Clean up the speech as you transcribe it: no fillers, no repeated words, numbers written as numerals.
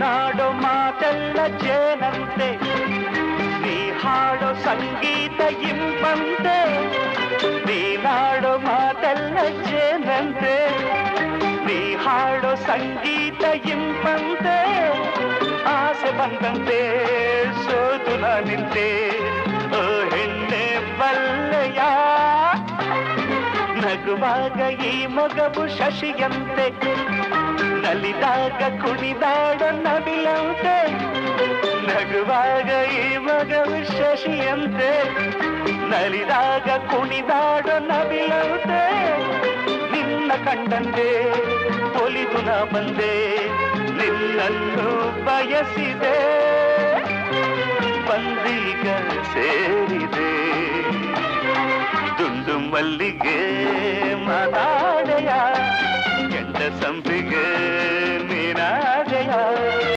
ನೀನಾಡೋ ಮಾತೆಲ್ಲ ಜೇನಂತೆ, ನೀ ಹಾಡೋ ಸಂಗೀತ ಇಂಪಂತೆ. ನೀನಾಡೋ ಮಾತೆಲ್ಲ ಜೇನಂತೆ, ನೀ ಹಾಡೋ ಸಂಗೀತ ಇಂಪಂತೆ. ಆಸೆ ಬಂದಂತೆ ಸೋತು ನಾನಿಂತೆ, ಓ ಹೆಣ್ಣೆ ಬಲ್ಲೆಯ. ನಗುವಾಗ ಈ ಮೊಗವು ಶಶಿಯಂತೆ, ನಲಿದಾಗ ಕುಣಿದಾಡ ನವಿಲಂತೆ. ನಗುವಾಗ ಈ ಮಗವು ಶಶಿಯಂತೆ, ನಲಿದಾಗ ಕುಣಿದಾಡ ನವಿಲಂತೆ. ನಿನ್ನ ಕಂಡಂತೆ ಒಲಿದು ನಾ ಬಂದೆ, ನಿನ್ನನ್ನು ಬಯಸಿದೆ, ಬಂದೀಗ ಸೇರಿದೆ. ದುಂಡು ಮಲ್ಲಿಗೆ ಮಾತಾಡೆಯ, ಕೆಂಡ ಸಂಪಿಗೆ ನೀನಾ